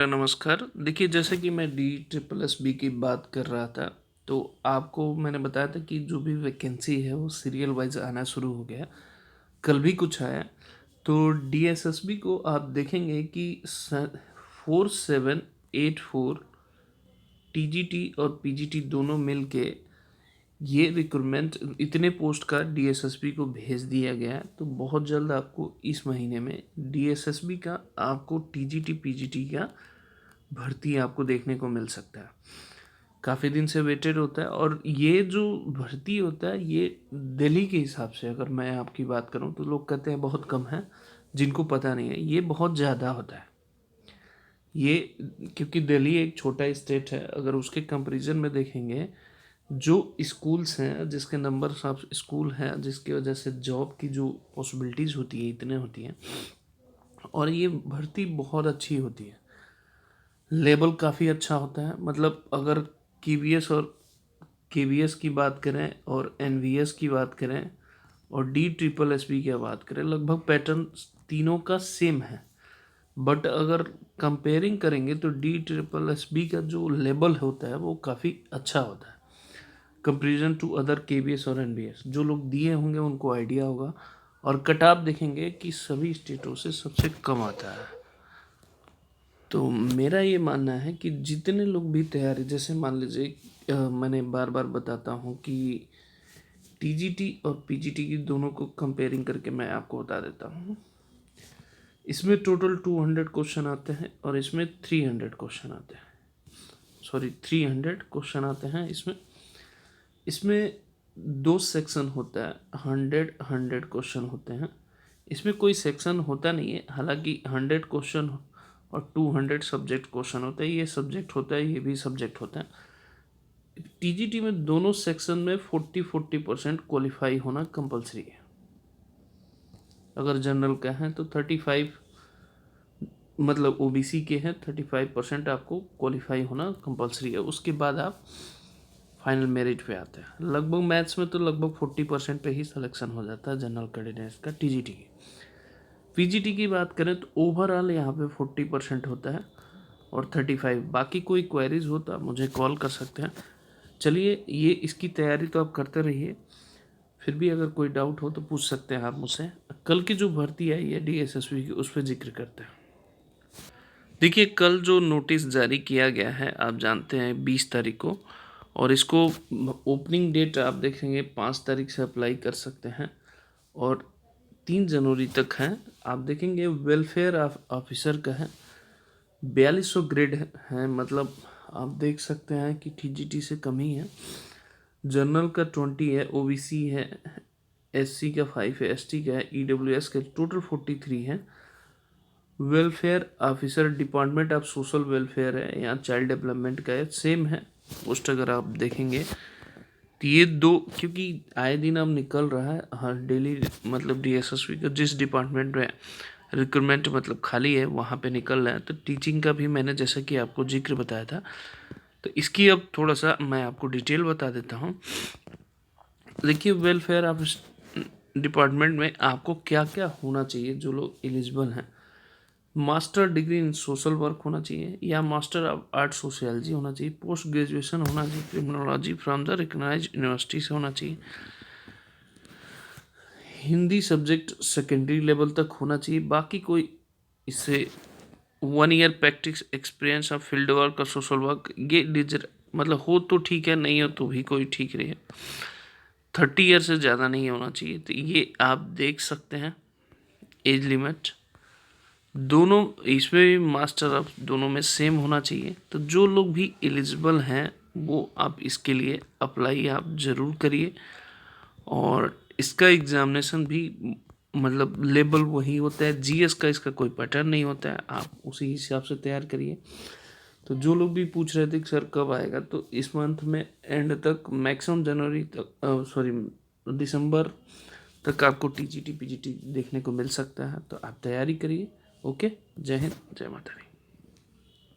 नमस्कार। देखिए, जैसे कि मैं डी ट्रिपल एस बी की बात कर रहा था, तो आपको मैंने बताया था कि जो भी वैकेंसी है वो सीरियल वाइज आना शुरू हो गया। कल भी कुछ आया। तो डी एस एस बी को आप देखेंगे कि 4784 टी जी टी और पी जी टी दोनों मिल के ये रिक्रूटमेंट इतने पोस्ट का डी एस एस बी को भेज दिया गया है। तो बहुत जल्द आपको इस महीने में डी एस एस बी का आपको T G T P G T का भर्ती आपको देखने को मिल सकता है। काफ़ी दिन से वेटेड होता है, और ये जो भर्ती होता है ये दिल्ली के हिसाब से अगर मैं आपकी बात करूं तो लोग कहते हैं बहुत कम है, जिनको पता नहीं है ये बहुत ज़्यादा होता है। ये क्योंकि दिल्ली एक छोटा स्टेट है, अगर उसके कंपैरिजन में देखेंगे जो स्कूल्स हैं, जिसके नंबर ऑफ स्कूल हैं, जिसकी वजह से जॉब की जो पॉसिबिलिटीज़ होती है इतने होती हैं, और ये भर्ती बहुत अच्छी होती है। लेवल काफ़ी अच्छा होता है। मतलब अगर केवीएस और केवीएस की बात करें और एनवीएस की बात करें और डी ट्रिपल एस बी की बात करें, लगभग पैटर्न तीनों का सेम है। बट अगर कंपेयरिंग करेंगे तो डी ट्रिपल एस बी का जो लेवल होता है वो काफ़ी अच्छा होता है कंपेरिजन टू अदर केवीएस और एनवीएस। जो लोग दिए होंगे उनको आइडिया होगा। और कट ऑफ देखेंगे कि सभी स्टेटों से सबसे कम आता है। तो मेरा ये मानना है कि जितने लोग भी तैयारी, जैसे मान लीजिए मैंने बार बार बताता हूँ कि टीजीटी और पीजीटी की दोनों को कंपेयरिंग करके मैं आपको बता देता हूँ। इसमें टोटल 200 क्वेश्चन आते हैं और इसमें 300 क्वेश्चन आते हैं। सॉरी, 300 क्वेश्चन आते हैं इसमें। इसमें दो सेक्शन होता है, 100 क्वेश्चन होते हैं। इसमें कोई सेक्शन होता नहीं है, हालांकि 100 क्वेश्चन और 200 सब्जेक्ट क्वेश्चन होता है। ये सब्जेक्ट होता है, ये भी सब्जेक्ट होता है। टीजीटी में दोनों सेक्शन में 40% क्वालिफाई होना कंपलसरी है। अगर जनरल का है तो 35, मतलब ओबीसी के हैं 35% आपको क्वालिफाई होना कंपलसरी है। उसके बाद आप फाइनल मेरिट पे आते हैं। लगभग मैथ्स में तो लगभग 40% पे ही सिलेक्शन हो जाता है जनरल कैंडिडेट्स का टीजीटी की। पीजीटी की बात करें तो ओवरऑल यहाँ पे 40% होता है और 35। बाकी कोई क्वेरीज हो तो आप मुझे कॉल कर सकते हैं। चलिए, ये इसकी तैयारी तो आप करते रहिए, फिर भी अगर कोई डाउट हो तो पूछ सकते हैं आप मुझसे। कल की जो भर्ती आई है डीएसएसबी की, उस पर जिक्र करते हैं। देखिए, कल जो नोटिस जारी किया गया है आप जानते हैं 20 तारीख को, और इसको ओपनिंग डेट आप देखेंगे 5 तारीख से अप्लाई कर सकते हैं और 3 जनवरी तक है। आप देखेंगे वेलफेयर ऑफिसर का है, 4200 ग्रेड है। मतलब आप देख सकते हैं कि टीजीटी से कम ही है। जनरल का 20 है, ओबीसी है, एससी का 5 है, एसटी का है, ईडब्ल्यूएस का टोटल 43 है। Welfare officer department of social welfare है, यहाँ चाइल्ड डेवलपमेंट का है, सेम है पोस्ट। अगर आप देखेंगे तो ये दो, क्योंकि आए दिन अब निकल रहा है हर डेली, मतलब डीएसएसबी का जिस डिपार्टमेंट में रिक्रूटमेंट मतलब खाली है वहाँ पे निकल रहा है। तो टीचिंग का भी मैंने जैसा कि आपको जिक्र बताया था, तो इसकी अब थोड़ा सा मैं आपको डिटेल बता देता हूँ। देखिए, वेलफेयर ऑफिस डिपार्टमेंट में आपको क्या क्या होना चाहिए। जो लोग एलिजिबल हैं, master degree in social work होना चाहिए या मास्टर ऑफ आर्ट सोशियोलॉजी होना चाहिए, पोस्ट ग्रेजुएशन होना चाहिए criminology from the recognised university से होना चाहिए, हिंदी सब्जेक्ट सेकेंडरी लेवल तक होना चाहिए। बाकी कोई इससे 1 year practice experience of field work और सोशल वर्क, ये मतलब हो तो ठीक है, नहीं हो तो भी कोई ठीक रहे। 30 ईयर से ज़्यादा नहीं होना चाहिए। तो ये आप देख सकते हैं एज लिमिट। दोनों इसमें भी मास्टर ऑफ दोनों में सेम होना चाहिए। तो जो लोग भी एलिजिबल हैं वो आप इसके लिए अप्लाई आप ज़रूर करिए। और इसका एग्ज़ामिनेशन भी मतलब लेवल वही होता है, जीएस का इसका कोई पैटर्न नहीं होता है, आप उसी हिसाब से तैयार करिए। तो जो लोग भी पूछ रहे थे कि सर कब आएगा, तो इस मंथ में एंड तक, मैक्सिमम जनवरी तक, सॉरी दिसंबर तक आपको टीजीटी पीजीटी देखने को मिल सकता है। तो आप तैयारी करिए। ओके, जय हिंद, जय माता दी।